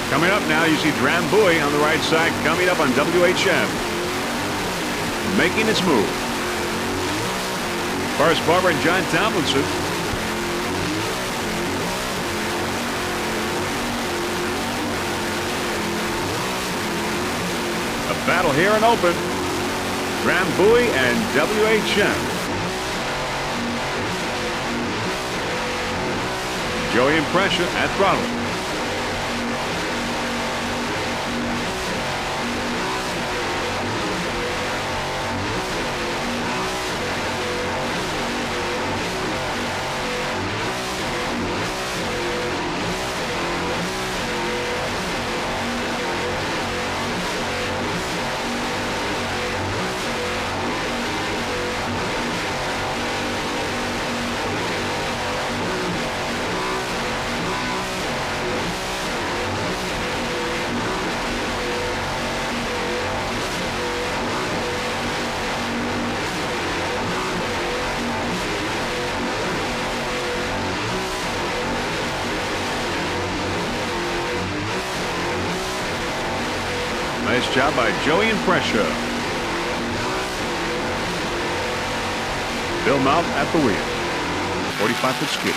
Coming up now, you see Drambuie on the right side coming up on WHM. Making its move. Forrest Barber and John Tomlinson. A battle here in open. Drambuie and WHM. Joey in pressure at throttle. Nice job by Joey in pressure. Bill Mouth at the wheel. 45-foot skid.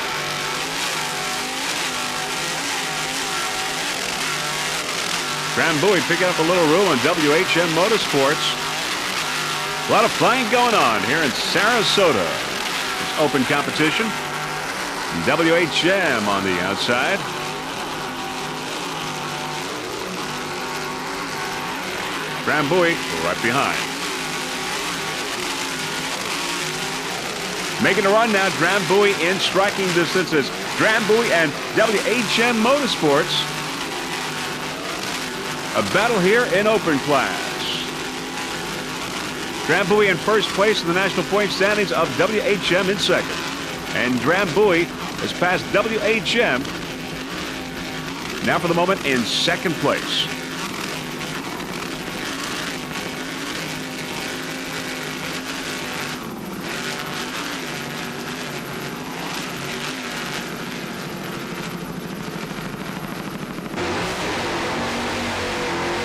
Drambuie picking up a little room on WHM Motorsports. A lot of flying going on here in Sarasota. It's open competition. WHM on the outside. Drambuie right behind. Making a run now. Drambuie in striking distances. Drambuie and WHM Motorsports. A battle here in open class. Drambuie in first place in the national point standings of WHM in second. And Drambuie has passed WHM now for the moment in second place.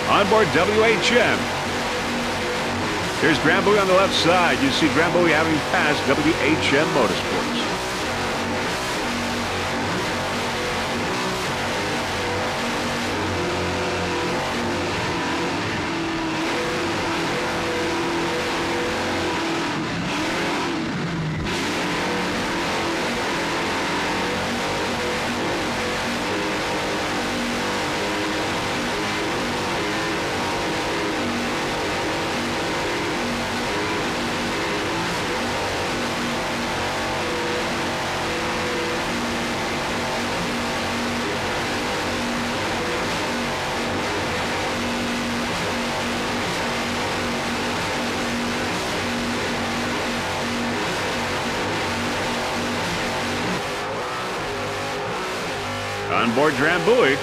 On board WHM. Here's Drambuie on the left side. You see Drambuie having passed WHM Motorsports. On board Drambuie.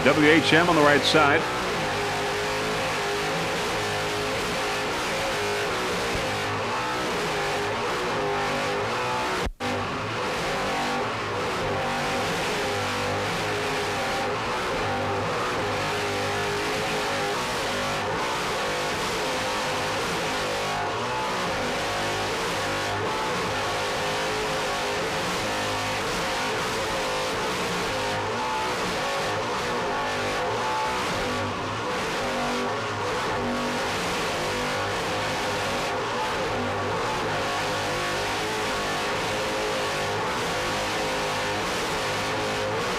WHM on the right side.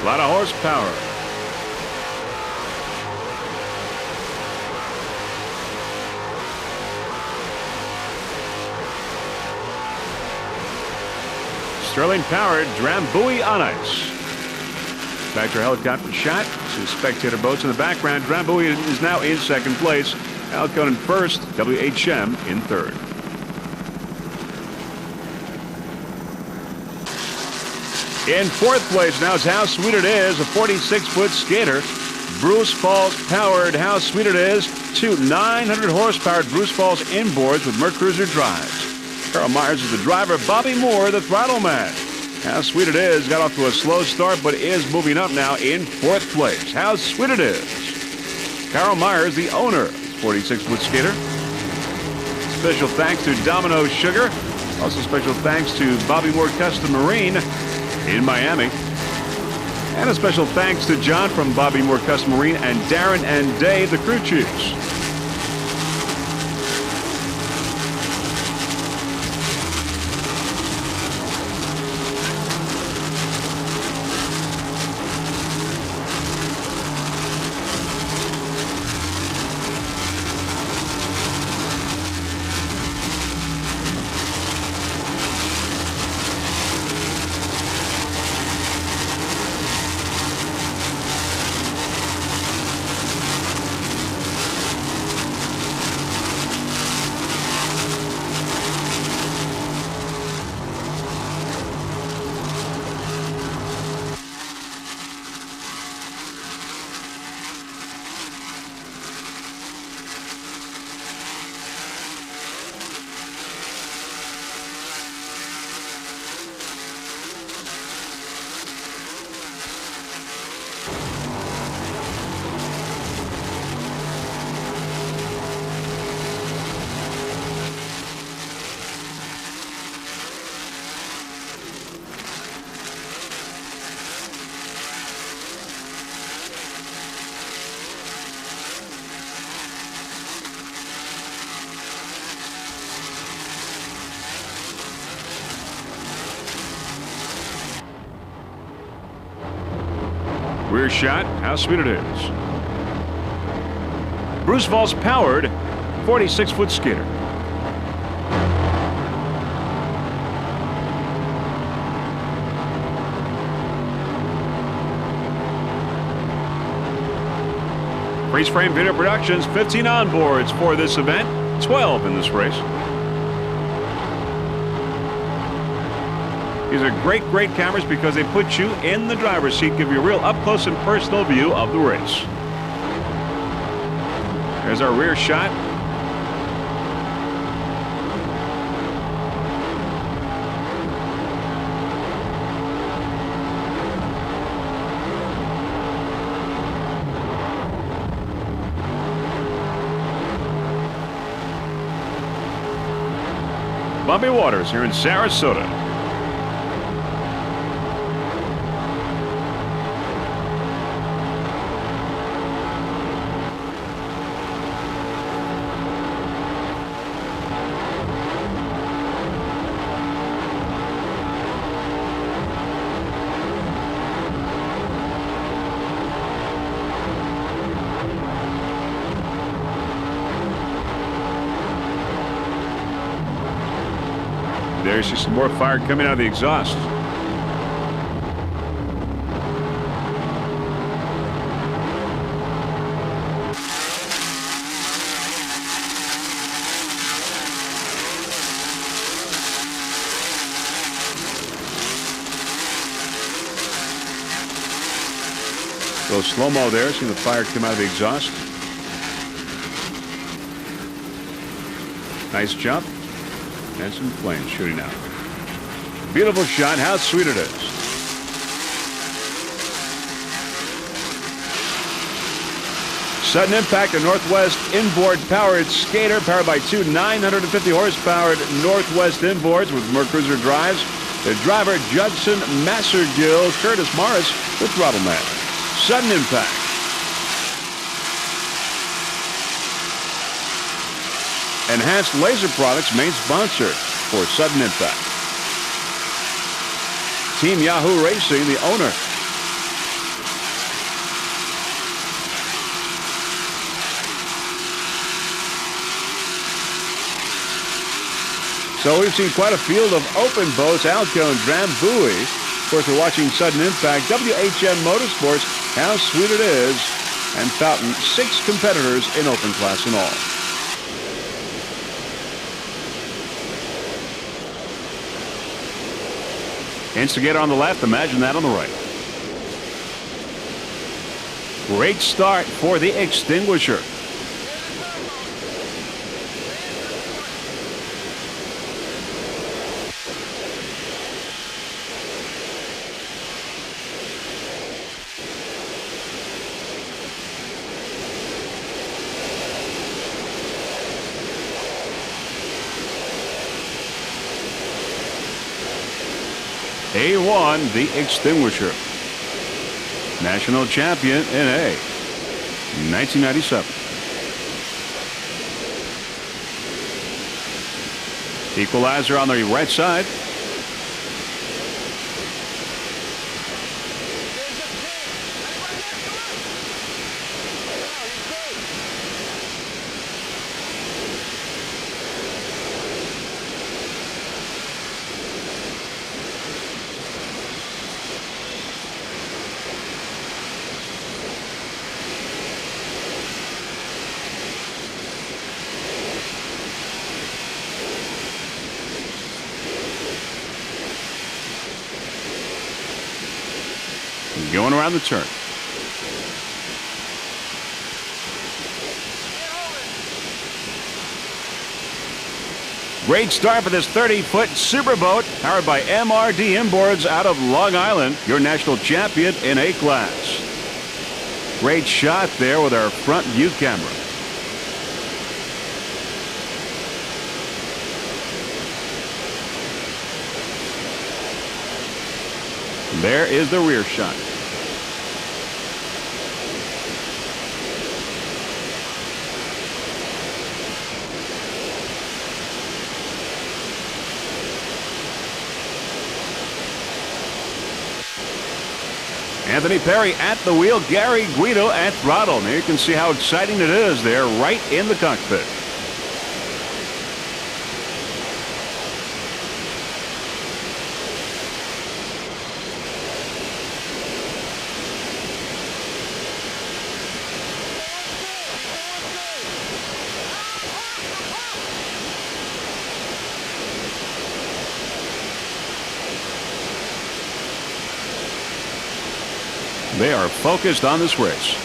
A lot of horsepower. Sterling powered Drambuie on ice. Back to our helicopter shot. See spectator boats in the background. Drambuie is now in second place. Al Conan first. WHM in third. In fourth place now is How Sweet It Is, a 46-foot skater. Bruce Falls powered How Sweet It Is. Two 900 horsepower Bruce Falls inboards with Mercruiser drives. Carl Myers is the driver. Bobby Moore, the throttle man. How Sweet It Is got off to a slow start, but is moving up now in 4th place. How Sweet It Is. Carol Myers, the owner, 46-foot skater. Special thanks to Domino Sugar. Also special thanks to Bobby Moore Custom Marine in Miami. And a special thanks to John from Bobby Moore Custom Marine and Darren and Dave, the crew chiefs. Rear shot, How Sweet It Is. Bruce Falls powered 46-foot skater. Freeze Frame Video Productions, 15 onboards for this event, 12 in this race. These are great cameras because they put you in the driver's seat, give you a real up-close and personal view of the race. There's our rear shot. Bumpy waters here in Sarasota. There's just some more fire coming out of the exhaust. A little slow-mo there, seeing the fire come out of the exhaust. Nice jump. And some flames shooting out. Beautiful shot. How sweet it is. Sudden impact, a Northwest inboard powered skater powered by two 950 horsepower Northwest inboards with Mercruiser drives. The driver, Judson Massergill, Curtis Morris with throttle man. Sudden impact. Enhanced Laser Products, main sponsor for Sudden Impact. Team Yahoo Racing, the owner. So we've seen quite a field of open boats, Alco and Drambuie. Of course, we're watching Sudden Impact, WHM Motorsports, How Sweet It Is, and Fountain, 6 competitors in open class in all. Instigator on the left, Imagine That on the right. Great start for the Extinguisher. A1, the extinguisher. National champion in A, 1997. Equalizer on the right side. Going around the turn. Great start for this 30-foot superboat powered by MRD inboards out of Long Island, your national champion in A class. Great shot there with our front view camera. There is the rear shot. Anthony Perry at the wheel, Gary Guido at throttle. Now you can see how exciting it is there right in the cockpit. They are focused on this race.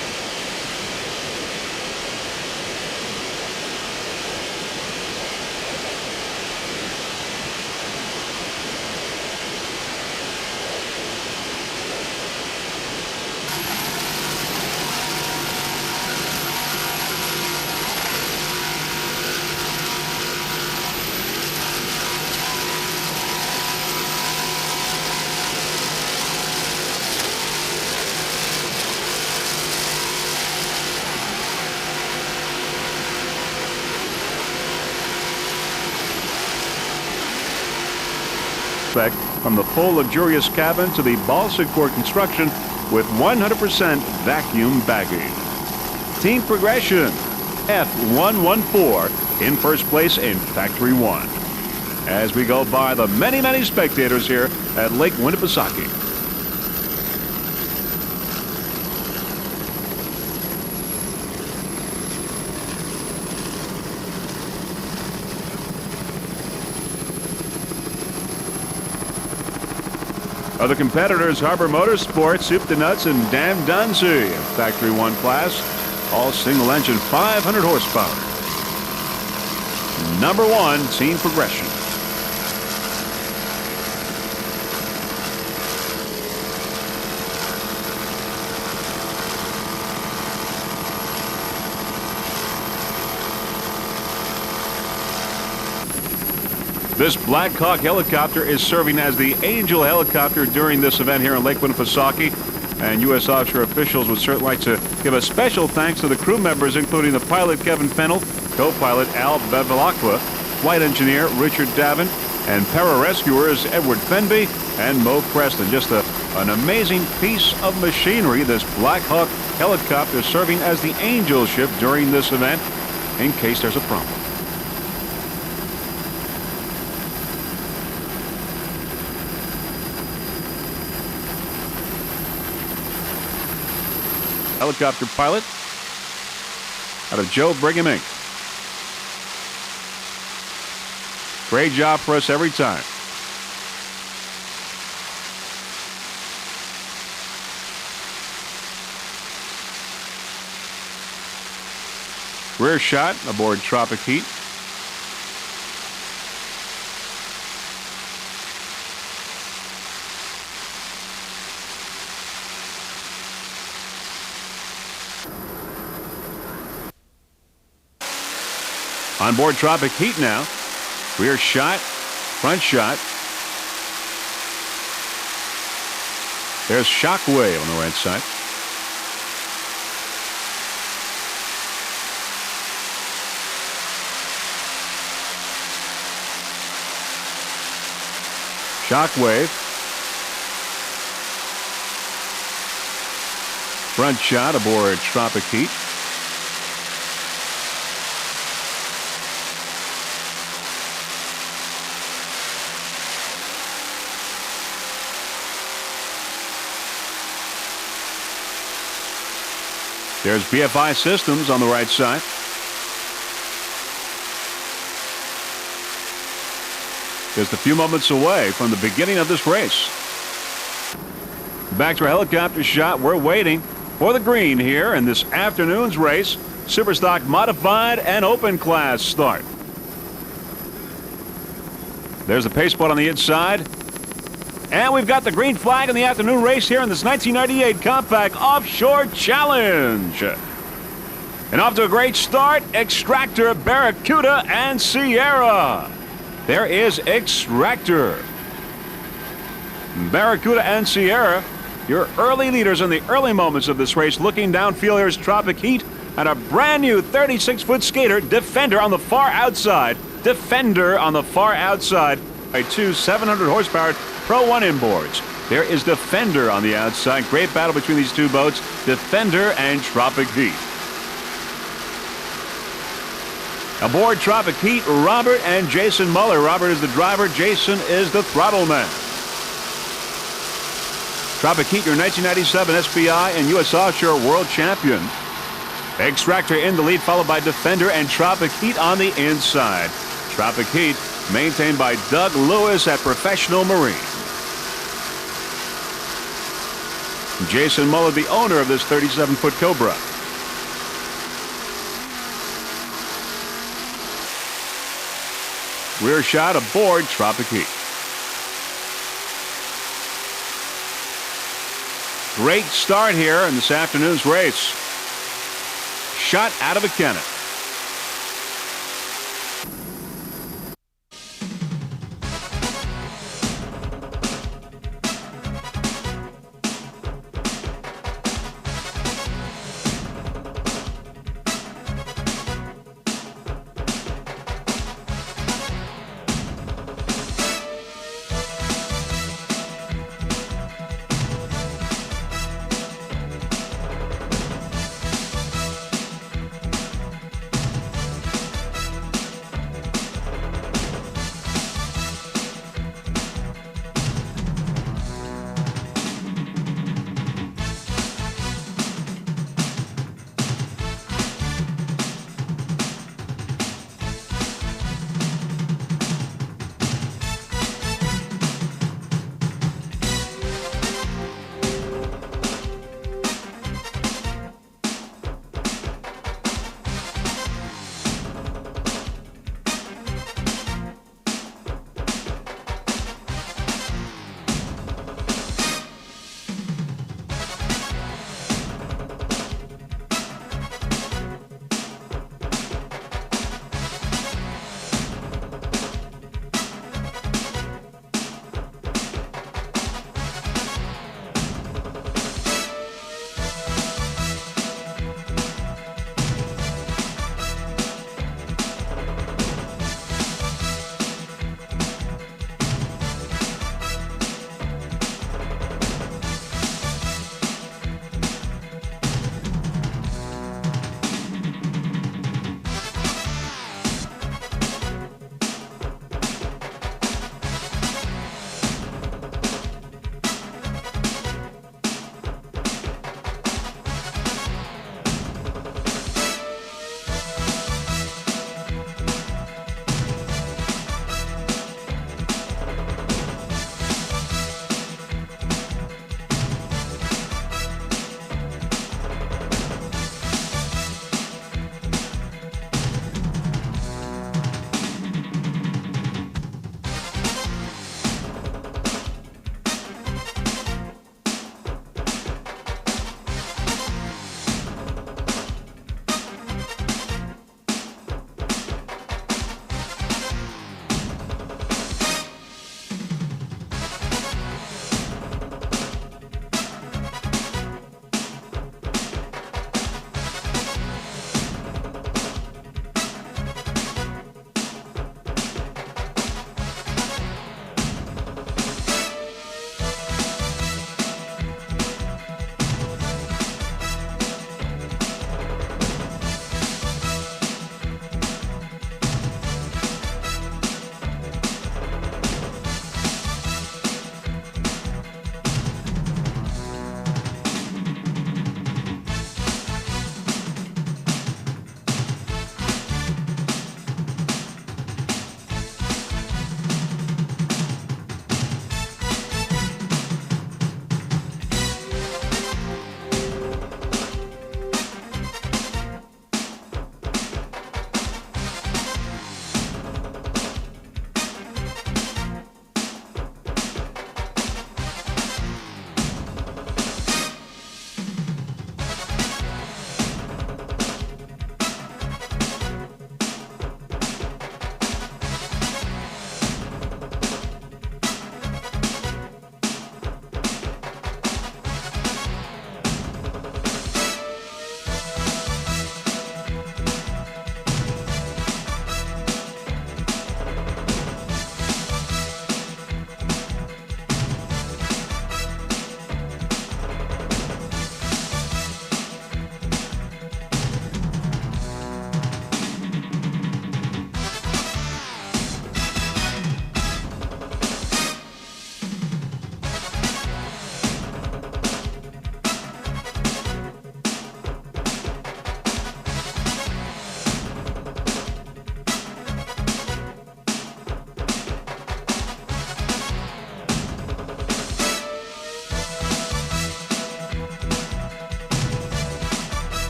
From the full luxurious cabin to the balsa core construction with 100% vacuum bagging. Team progression, F114 in first place in Factory 1. As we go by the many spectators here at Lake Winnipesaukee. Other competitors, Harbor Motorsports, Soup to Nuts, and Dan Dunzy in Factory 1 class. All single engine, 500 horsepower. Number 1, team progression. This Black Hawk helicopter is serving as the Angel helicopter during this event here in Lake Winnipesaukee. And U.S. Offshore officials would certainly like to give a special thanks to the crew members, including the pilot Kevin Fennell, co-pilot Al Bevilacqua, flight engineer Richard Davin, and pararescuers Edward Fenby and Mo Preston. Just an amazing piece of machinery, this Black Hawk helicopter serving as the Angel ship during this event in case there's a problem. Helicopter pilot out of Joe Brigham Inc. Great job for us every time. Rear shot aboard Tropic Heat. On board Tropic Heat now. Rear shot, front shot. There's Shockwave on the right side. Shockwave. Front shot aboard Tropic Heat. There's BFI Systems on the right side. Just a few moments away from the beginning of this race. Back to a helicopter shot. We're waiting for the green here in this afternoon's race. Superstock modified and open class start. There's the pace boat on the inside. And we've got the green flag in the afternoon race here in this 1998 Compact Offshore Challenge. And off to a great start, Extractor, Barracuda, and Sierra. There is Extractor. Barracuda and Sierra, your early leaders in the early moments of this race. Looking downfield, here's Tropic Heat and a brand new 36-foot skater, Defender, on the far outside. Defender on the far outside by two 700 horsepower Pro 1 inboards. There is Defender on the outside. Great battle between these two boats, Defender and Tropic Heat. Aboard Tropic Heat, Robert and Jason Muller. Robert is the driver, Jason is the throttle man. Tropic Heat, your 1997 SPI and U.S. Offshore World Champion. Extractor in the lead, followed by Defender and Tropic Heat on the inside. Tropic Heat maintained by Doug Lewis at Professional Marine. Jason Muller, the owner of this 37-foot Cobra. Rear shot aboard Tropic Heat. Great start here in this afternoon's race. Shot out of a cannon.